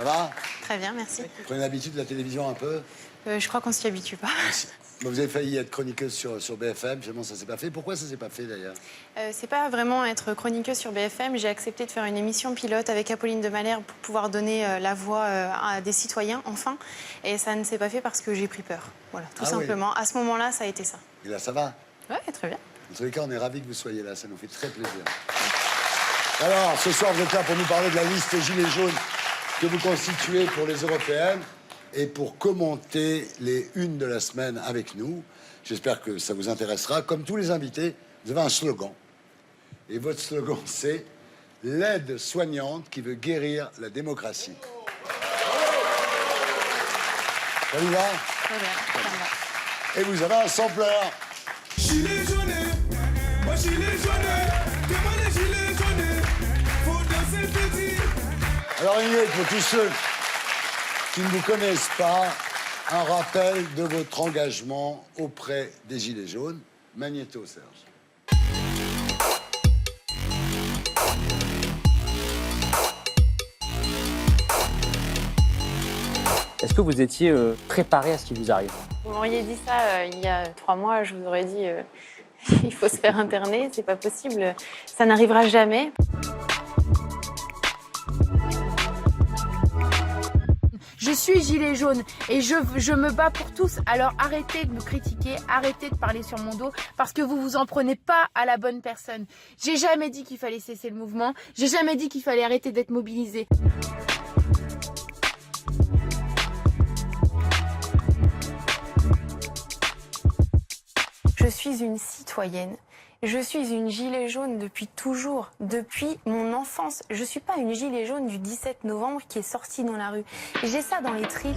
Ça va? Très bien, merci. Vous prenez l'habitude de la télévision un peu? Je crois qu'on s'y habitue pas. Vous avez failli être chroniqueuse sur BFM, finalement ça s'est pas fait. Pourquoi ça s'est pas fait d'ailleurs? C'est pas vraiment être chroniqueuse sur BFM. J'ai accepté de faire une émission pilote avec Apolline de Malherbe pour pouvoir donner la voix à des citoyens, enfin. Et ça ne s'est pas fait parce que j'ai pris peur. Voilà, tout simplement. Oui. À ce moment-là, ça a été ça. Et là, ça va? Oui, très bien. En tous les cas, on est ravis que vous soyez là. Ça nous fait très plaisir. Alors, ce soir, vous êtes là pour nous parler de la liste Gilets jaunes que vous constituez pour les européennes et pour commenter les unes de la semaine avec nous. J'espère que ça vous intéressera. Comme tous les invités, vous avez un slogan. Et votre slogan, c'est « L'aide soignante qui veut guérir la démocratie ». Ça vous va? Très bien, ça me va. Et vous avez un sampleur. Gilets jaunes, moi gilet jaune, dis-moi les gilets jaunes, faut danser petit. Alors, il y a pour tous ceux qui ne vous connaissent pas, un rappel de votre engagement auprès des Gilets jaunes. Magnéto, Serge. Est-ce que vous étiez préparé à ce qui vous arrive? Vous m'auriez dit ça il y a 3 mois, je vous aurais dit il faut se faire interner, c'est pas possible, ça n'arrivera jamais. Je suis gilet jaune et je me bats pour tous. Alors arrêtez de me critiquer, arrêtez de parler sur mon dos parce que vous vous en prenez pas à la bonne personne. J'ai jamais dit qu'il fallait cesser le mouvement, j'ai jamais dit qu'il fallait arrêter d'être mobilisé. Je suis une citoyenne. Je suis une gilet jaune depuis toujours, depuis mon enfance. Je suis pas une gilet jaune du 17 novembre qui est sortie dans la rue. J'ai ça dans les tripes.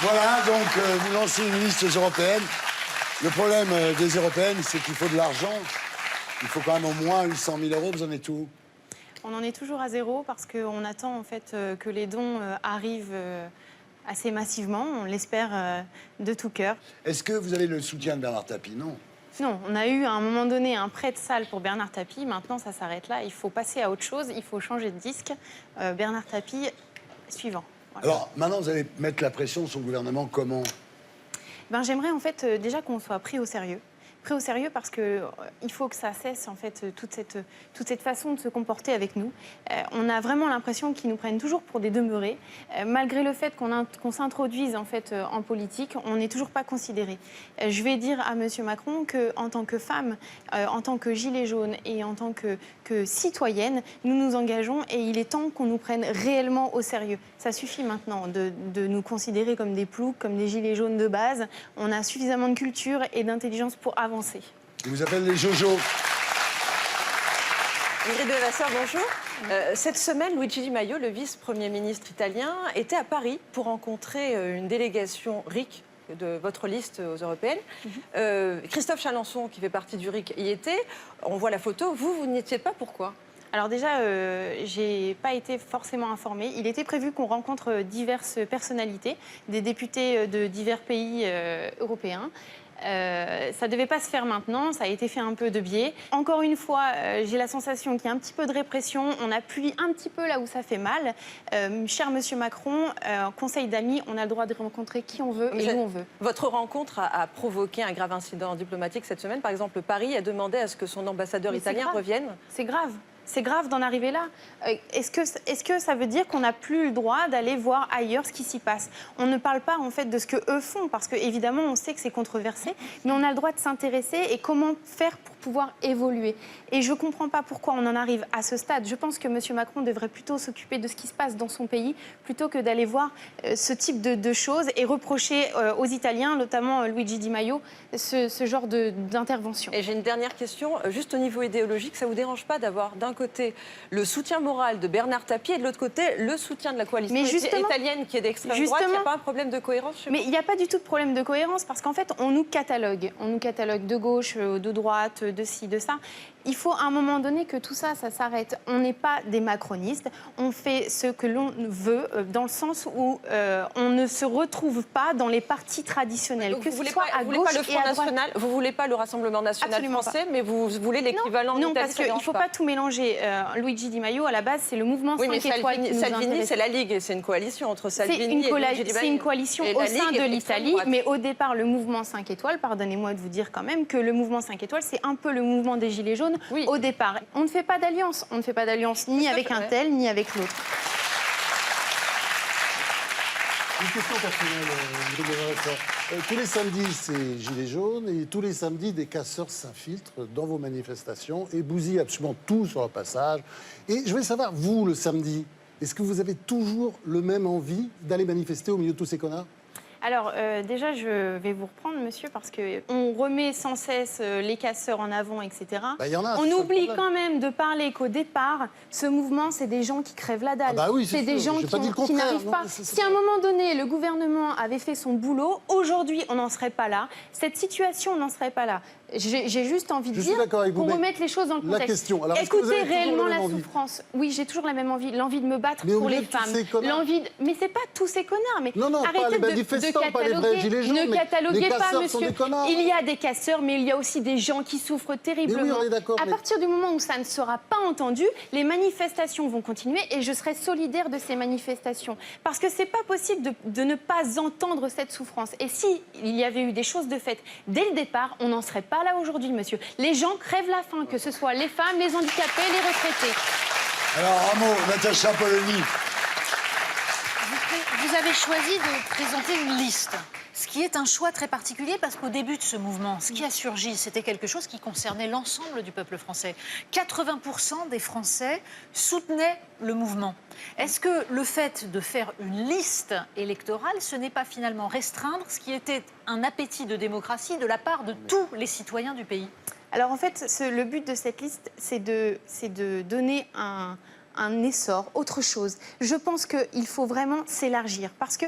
Voilà, donc vous lancez une liste européenne. Le problème des européennes, c'est qu'il faut de l'argent. Il faut quand même au moins 800 000 €. Vous en êtes où? On en est toujours à zéro parce qu'on attend en fait que les dons arrivent assez massivement. On l'espère de tout cœur. Est-ce que vous avez le soutien de Bernard Tapie? Non. Non, on a eu à un moment donné un prêt de salle pour Bernard Tapie. Maintenant, ça s'arrête là. Il faut passer à autre chose. Il faut changer de disque. Bernard Tapie, suivant. Voilà. Alors, maintenant, vous allez mettre la pression sur le gouvernement comment? J'aimerais en fait déjà qu'on soit pris au sérieux. Pris au sérieux parce que il faut que ça cesse en fait toute cette façon de se comporter avec nous. On a vraiment l'impression qu'ils nous prennent toujours pour des demeurés. Malgré le fait qu'on s'introduise en fait en politique, on n'est toujours pas considéré. Je vais dire à Monsieur Macron que en tant que femme, en tant que gilet jaune et en tant que citoyenne, nous nous engageons et il est temps qu'on nous prenne réellement au sérieux. Ça suffit maintenant de nous considérer comme des ploucs, comme des gilets jaunes de base. On a suffisamment de culture et d'intelligence pour avancer. Ils vous appellent les Jojo. Ingrid Bevasseur, bonjour. Cette semaine, Luigi Di Maio, le vice-premier ministre italien, était à Paris pour rencontrer une délégation RIC de votre liste aux européennes. Christophe Chalençon, qui fait partie du RIC, y était. On voit la photo. Vous n'y étiez pas. Pourquoi? Alors déjà, j'ai pas été forcément informée. Il était prévu qu'on rencontre diverses personnalités, des députés de divers pays européens. Ça devait pas se faire maintenant, ça a été fait un peu de biais. Encore une fois, j'ai la sensation qu'il y a un petit peu de répression, on appuie un petit peu là où ça fait mal. Cher Monsieur Macron, conseil d'amis, on a le droit de rencontrer qui on veut et où on veut. Votre rencontre a provoqué un grave incident diplomatique cette semaine. Par exemple, Paris a demandé à ce que son ambassadeur italien revienne. C'est grave. C'est grave d'en arriver là. Est-ce que ça veut dire qu'on n'a plus le droit d'aller voir ailleurs ce qui s'y passe? On ne parle pas en fait de ce que eux font, parce qu'évidemment on sait que c'est controversé, mais on a le droit de s'intéresser et comment faire pour pouvoir évoluer. Et je ne comprends pas pourquoi on en arrive à ce stade. Je pense que M. Macron devrait plutôt s'occuper de ce qui se passe dans son pays, plutôt que d'aller voir ce type de choses et reprocher aux Italiens, notamment Luigi Di Maio, ce genre d'intervention. Et j'ai une dernière question, juste au niveau idéologique, ça ne vous dérange pas d'avoir d'un côté le soutien moral de Bernard Tapie et de l'autre côté le soutien de la coalition italienne qui est d'extrême droite? Il n'y a pas un problème de cohérence chez vous? Mais il n'y a pas du tout de problème de cohérence parce qu'en fait on nous catalogue de gauche, de droite, de ci, de ça. Il faut à un moment donné que tout ça, ça s'arrête. On n'est pas des macronistes, on fait ce que l'on veut, dans le sens où on ne se retrouve pas dans les partis traditionnels, Donc que vous ce voulez soit pas, à vous voulez gauche pas le et Front à droite. National, vous voulez pas le Rassemblement National Absolument français, mais vous voulez l'équivalent en Non, Italie, parce ça qu'il ne dérange faut pas tout mélanger. Luigi Di Maio, à la base, c'est le mouvement Oui, 5 mais étoiles qui nous Salvini, intéresse. c'est la Ligue, c'est une coalition entre C'est Salvini une, et Luigi Di Maio. c'est une coalition Et au la sein Ligue de est l'Italie, extrême droite. mais au départ, le mouvement 5 étoiles, pardonnez-moi de vous dire quand même que le mouvement 5 étoiles, c'est un peu le mouvement des Gilets jaunes Oui. au départ. On ne fait pas d'alliance, on ne fait pas d'alliance ni Tout à avec fait, un ouais. tel, ni avec l'autre. Une question personnelle, tous les samedis, c'est Gilets jaunes, et tous les samedis, des casseurs s'infiltrent dans vos manifestations et bousillent absolument tout sur leur passage. Et je voulais savoir, vous, le samedi, est-ce que vous avez toujours le même envie d'aller manifester au milieu de tous ces connards? Alors, déjà, je vais vous reprendre, monsieur, parce qu'on remet sans cesse les casseurs en avant, etc. Bah, y en a, On c'est ça le oublie problème. quand même de parler qu'au départ, ce mouvement, c'est des gens qui crèvent la dalle. Ah bah oui, c'est c'est des sûr. gens J'ai pas dit le qui contraire, n'arrivent non, pas. mais c'est Si à un moment donné, le gouvernement avait fait son boulot, aujourd'hui, on n'en serait pas là. Cette situation, on n'en serait pas là. J'ai juste envie de Je suis dire d'accord avec vous, qu'on mais remette les choses dans le la contexte. question, alors, est-ce que vous Écoutez avez toujours réellement la la même envie souffrance. Oui, j'ai toujours la même envie, l'envie de me battre Mais au pour milieu les de tous femmes. ces connards. Mais c'est pas tous ces connards. Mais Non, non, pas arrêtez les manifestants, pas les vrais gilets jaunes, ne mais cataloguez les pas, casseurs monsieur. sont des connards. Il y a des casseurs, mais il y a aussi des gens qui souffrent terriblement. Mais oui, on est d'accord, À mais- partir du moment où ça ne sera pas entendu, les manifestations vont continuer et je serai solidaire de ces manifestations. Parce que c'est pas possible de ne pas entendre cette souffrance. Et si il y avait eu des choses de fait dès le départ, on n'en serait pas là aujourd'hui, monsieur. Les gens crèvent la faim, que ce soit les femmes, les handicapés, les retraités. Alors, un mot, Natacha Polony. Vous avez choisi de présenter une liste, ce qui est un choix très particulier parce qu'au début de ce mouvement, ce qui a surgi, c'était quelque chose qui concernait l'ensemble du peuple français. 80% des Français soutenaient le mouvement. Est-ce que le fait de faire une liste électorale, ce n'est pas finalement restreindre ce qui était un appétit de démocratie de la part de tous les citoyens du pays ? Alors en fait, le but de cette liste, c'est de donner un essor, autre chose. Je pense qu'il faut vraiment s'élargir parce que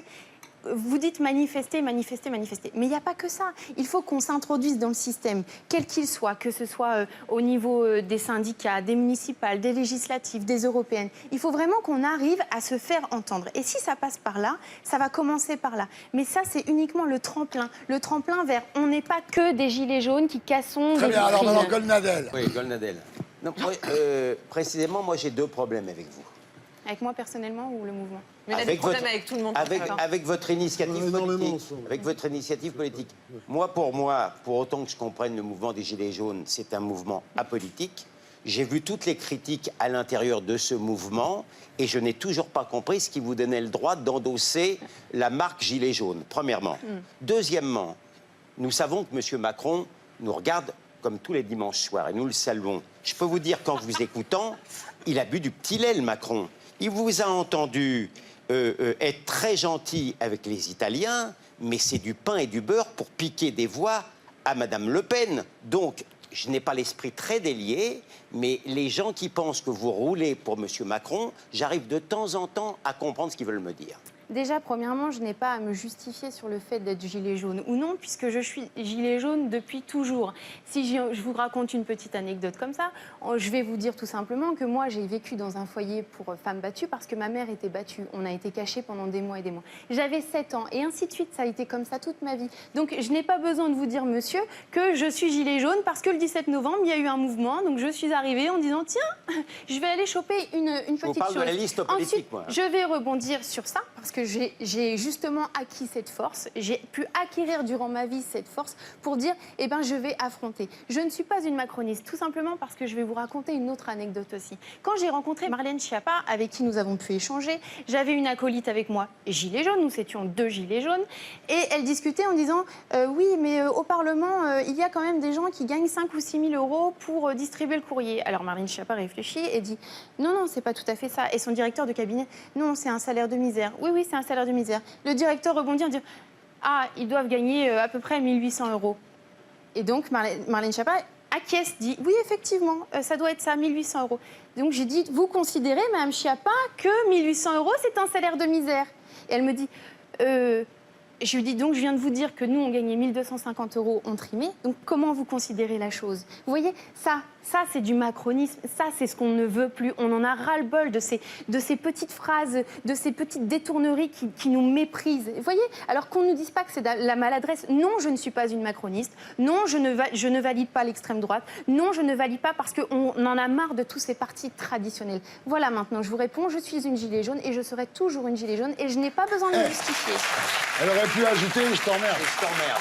vous dites manifester, manifester, manifester. Mais il n'y a pas que ça. Il faut qu'on s'introduise dans le système, quel qu'il soit, que ce soit au niveau des syndicats, des municipales, des législatives, des européennes. Il faut vraiment qu'on arrive à se faire entendre. Et si ça passe par là, ça va commencer par là. Mais ça, c'est uniquement le tremplin. Le tremplin vers on n'est pas que des gilets jaunes qui cassons Très des bien, alors vitrines. maintenant, Golnadel. Oui, Golnadel. Non, moi, précisément, moi j'ai deux problèmes avec vous. Avec moi personnellement ou le mouvement? Mais il a des problèmes avec tout le monde. Avec votre initiative On est dans le politique. mensonge. Avec votre initiative politique. Moi, pour autant que je comprenne le mouvement des Gilets jaunes, c'est un mouvement apolitique. J'ai vu toutes les critiques à l'intérieur de ce mouvement et je n'ai toujours pas compris ce qui vous donnait le droit d'endosser la marque Gilets jaunes, premièrement. Deuxièmement, nous savons que M. Macron nous regarde comme tous les dimanches soirs et nous le saluons. Je peux vous dire qu'en vous écoutant, il a bu du petit lait, le Macron. Il vous a entendu être très gentil avec les Italiens, mais c'est du pain et du beurre pour piquer des voix à Madame Le Pen. Donc, je n'ai pas l'esprit très délié, mais les gens qui pensent que vous roulez pour M. Macron, j'arrive de temps en temps à comprendre ce qu'ils veulent me dire. Déjà, premièrement, je n'ai pas à me justifier sur le fait d'être gilet jaune ou non, puisque je suis gilet jaune depuis toujours. Si je vous raconte une petite anecdote comme ça, je vais vous dire tout simplement que moi, j'ai vécu dans un foyer pour femmes battues parce que ma mère était battue. On a été cachés pendant des mois et des mois. J'avais 7 ans et ainsi de suite. Ça a été comme ça toute ma vie. Donc, je n'ai pas besoin de vous dire, monsieur, que je suis gilet jaune parce que le 17 novembre, il y a eu un mouvement. Donc, je suis arrivée en disant, tiens, je vais aller choper une petite chose. Je vous parle de la liste politique, Ensuite, moi. je vais rebondir sur ça parce que j'ai justement acquis cette force. J'ai pu acquérir durant ma vie cette force pour dire, eh ben, je vais affronter. Je ne suis pas une macroniste, tout simplement parce que je vais vous raconter une autre anecdote aussi. Quand j'ai rencontré Marlène Schiappa, avec qui nous avons pu échanger, j'avais une acolyte avec moi, gilet jaune, nous étions 2 gilets jaunes, et elle discutait en disant, oui, mais au Parlement, il y a quand même des gens qui gagnent 5 ou 6 000 euros pour distribuer le courrier. Alors Marlène Schiappa réfléchit et dit, non, non, c'est pas tout à fait ça. Et son directeur de cabinet, non, c'est un salaire de misère. Oui, oui, c'est un salaire de misère. Le directeur rebondit en disant, ah, ils doivent gagner à peu près 1 800 euros. Et donc Marlène Schiappa acquiesce, dit, oui, effectivement, ça doit être ça, 1 800 euros. Donc j'ai dit, vous considérez, Mme Schiappa, que 1 800 euros, c'est un salaire de misère? Et elle me dit, je lui dis donc, je viens de vous dire que nous, on gagnait 1 250 € en trimé. Donc, comment vous considérez la chose? Vous voyez, ça c'est du macronisme. Ça, c'est ce qu'on ne veut plus. On en a ras-le-bol de ces petites phrases, de ces petites détourneries qui nous méprisent. Vous voyez? Alors qu'on ne nous dise pas que c'est de la maladresse. Non, je ne suis pas une macroniste. Non, je ne valide pas l'extrême droite. Non, je ne valide pas parce qu'on en a marre de tous ces partis traditionnels. Voilà, maintenant, je vous réponds. Je suis une gilet jaune et je serai toujours une gilet jaune et je n'ai pas besoin de me justifier. Elle aurait pu ajouter « je t'emmerde ». Je t'emmerde.